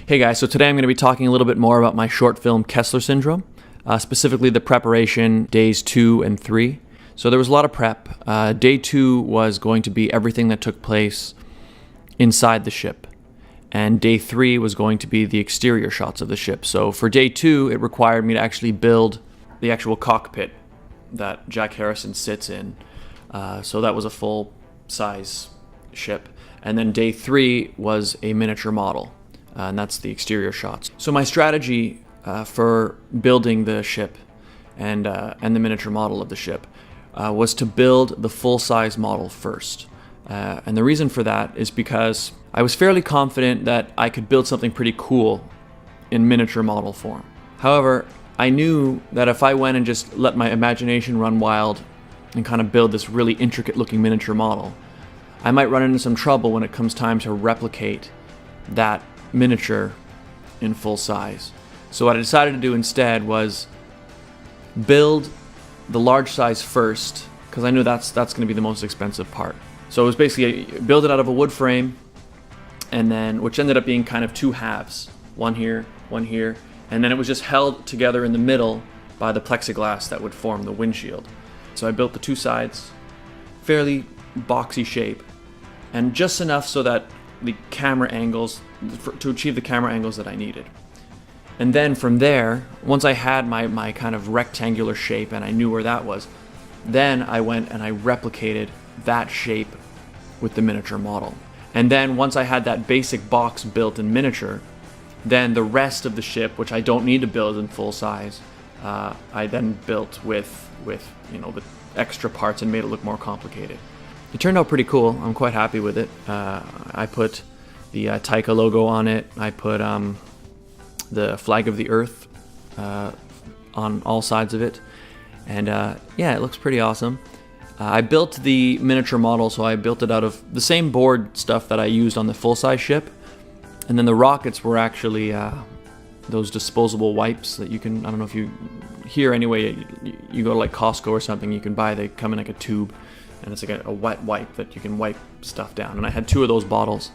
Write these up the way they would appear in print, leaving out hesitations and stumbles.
Hey guys, so today I'm going to be talking a little bit more about my short film Kessler Syndrome, specifically the preparation days 2 and 3. So there was a lot of prep. Day 2 was going to be everything that took place inside the ship, and day 3 was going to be the exterior shots of the ship. So for day 2, it required me to actually build the actual cockpit that Jack Harrison sits in. So that was a full-size ship. And then day 3 was a miniature model. And that's the exterior shots. So my strategy for building the ship and the miniature model of the ship was to build the full-size model first. And the reason for that is because I was fairly confident that I could build something pretty cool in miniature model form. However, I knew that if I went and just let my imagination run wild and kind of build this really intricate-looking miniature model, I might run into some trouble when it comes time to replicate that miniature in full size. So what I decided to do instead was build the large size first, because I knew that's going to be the most expensive part. So it was basically build it out of a wood frame, and then which ended up being kind of two halves, one here, and then it was just held together in the middle by the plexiglass that would form the windshield. So I built the two sides, fairly boxy shape, and just enough so that the camera angles, to achieve the camera angles that I needed. And then from there, once I had my kind of rectangular shape and I knew where that was, then I went and I replicated that shape with the miniature model. And then once I had that basic box built in miniature, then the rest of the ship, which I don't need to build in full size, I then built with the extra parts and made it look more complicated. It turned out pretty cool. I'm quite happy with it. I put the Taika logo on it. I put the flag of the Earth on all sides of it. And yeah, it looks pretty awesome. I built the miniature model, so I built it out of the same board stuff that I used on the full-size ship. And then the rockets were actually those disposable wipes that you can, I don't know if you, here anyway, you go to like Costco or something, you can buy, they come in like a tube. And it's like a wet wipe that you can wipe stuff down. And I had 2 of those bottles.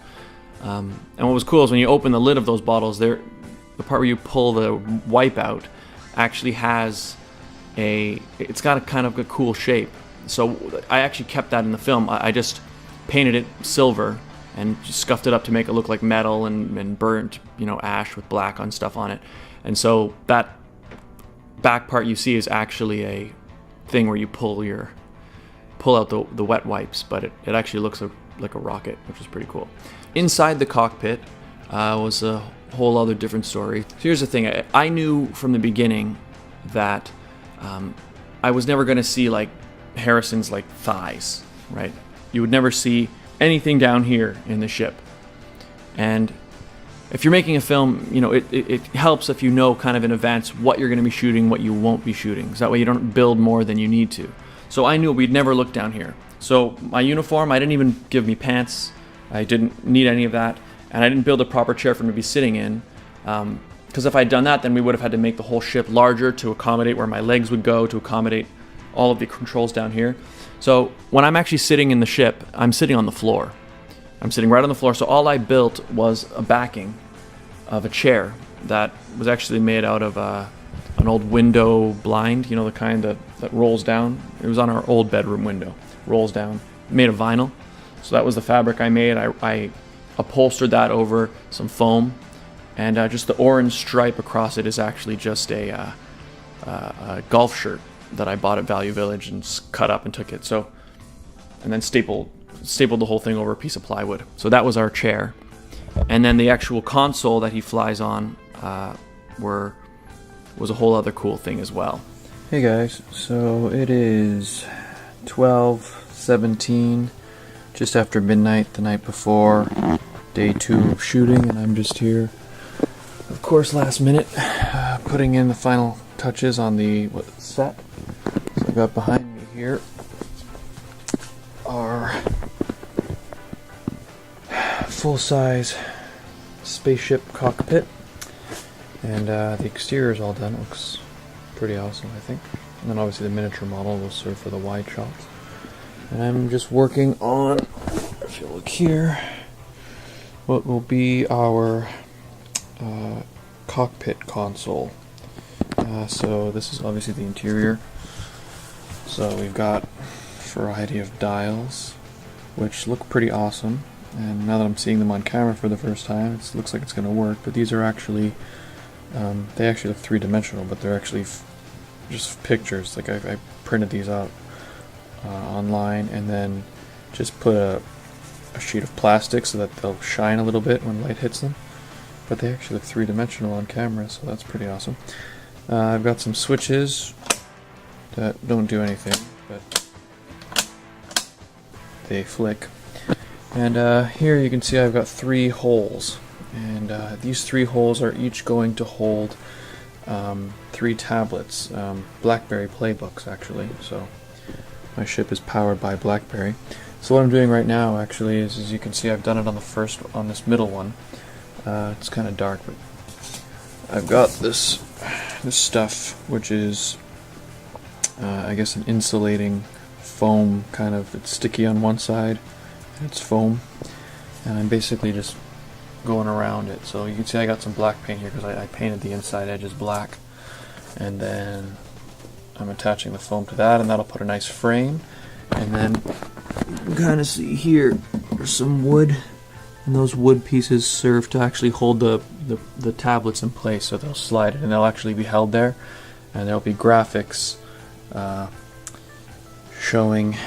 And what was cool is when you open the lid of those bottles, the part where you pull the wipe out actually has it's got a kind of a cool shape. So I actually kept that in the film. I just painted it silver and just scuffed it up to make it look like metal and burnt, ash with black on stuff on it. And so that back part you see is actually a thing where you pull out the wet wipes, but it actually looks like a rocket, which is pretty cool. Inside the cockpit was a whole other different story. So here's the thing, I knew from the beginning that I was never going to see like Harrison's like thighs, right? You would never see anything down here in the ship. And if you're making a film, it helps if you know kind of in advance what you're going to be shooting, what you won't be shooting, because that way you don't build more than you need to. So I knew we'd never look down here. So my uniform, I didn't even give me pants. I didn't need any of that. And I didn't build a proper chair for me to be sitting in. Because if I'd done that, then we would have had to make the whole ship larger to accommodate where my legs would go, to accommodate all of the controls down here. So when I'm actually sitting in the ship, I'm sitting on the floor. I'm sitting right on the floor. So all I built was a backing of a chair that was actually made out of an old window blind, the kind that rolls down. It was on our old bedroom window, rolls down, made of vinyl. So that was the fabric I made. I upholstered that over some foam, and just the orange stripe across it is actually just a golf shirt that I bought at Value Village and cut up and took it. So, and then stapled the whole thing over a piece of plywood. So that was our chair, and then the actual console that he flies on was a whole other cool thing as well. Hey guys, so it is 12:17, just after midnight the night before day 2 of shooting, and I'm just here, of course, last minute, putting in the final touches on the set. So I got behind me here our full-size spaceship cockpit. And the exterior is all done. It looks pretty awesome, I think. And then obviously the miniature model will serve for the wide shots. And I'm just working on, if you look here, what will be our Cockpit Console. So this is obviously the interior. So we've got a variety of dials, which look pretty awesome. And now that I'm seeing them on camera for the first time, it looks like it's going to work. But these are actually, they actually look three-dimensional, but they're actually just pictures. Like I printed these out online and then just put a sheet of plastic so that they'll shine a little bit when light hits them. But they actually look three-dimensional on camera, so that's pretty awesome. I've got some switches that don't do anything, but they flick. And here you can see I've got 3 holes, and these 3 holes are each going to hold 3 tablets, BlackBerry playbooks actually. So my ship is powered by BlackBerry. So what I'm doing right now actually is, as you can see, I've done it on this middle one. It's kind of dark, but I've got this stuff, which is I guess an insulating foam kind of. It's sticky on one side. It's foam, and I'm basically just going around it. So you can see I got some black paint here because I painted the inside edges black, and then I'm attaching the foam to that, and that'll put a nice frame. And then you can kind of see here there's some wood, and those wood pieces serve to actually hold the tablets in place, so they'll slide it and they'll actually be held there, and there'll be graphics showing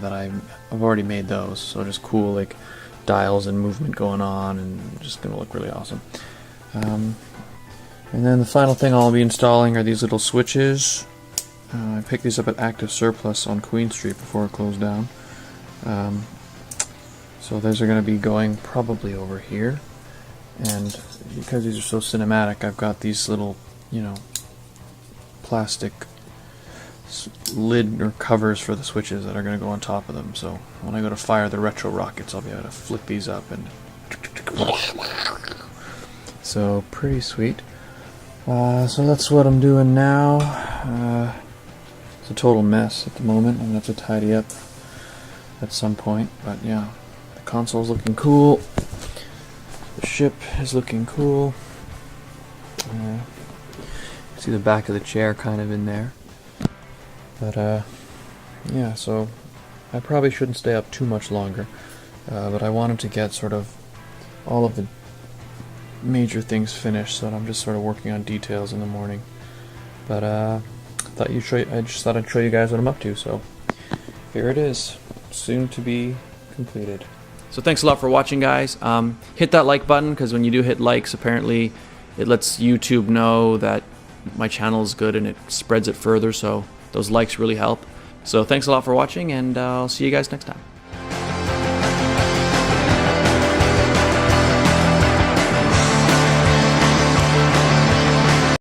that I've already made those, so just cool like dials and movement going on, and just gonna look really awesome. And then the final thing I'll be installing are these little switches. I picked these up at Active Surplus on Queen Street before it closed down. So those are going to be going probably over here, and because these are so cinematic, I've got these little, plastic lid or covers for the switches that are going to go on top of them. So when I go to fire the retro rockets, I'll be able to flick these up, and so pretty sweet. So that's what I'm doing now. It's a total mess at the moment. I'm going to have to tidy up at some point, but yeah, the console's looking cool. The ship is looking cool. See the back of the chair kind of in there. But yeah, so I probably shouldn't stay up too much longer, but I wanted to get sort of all of the major things finished, so I'm just sort of working on details in the morning. But I just thought I'd show you guys what I'm up to, so here it is, soon to be completed. So thanks a lot for watching, guys. Hit that like button, because when you do hit likes, apparently it lets YouTube know that my channel is good and it spreads it further, so those likes really help. So thanks a lot for watching, and I'll see you guys next time.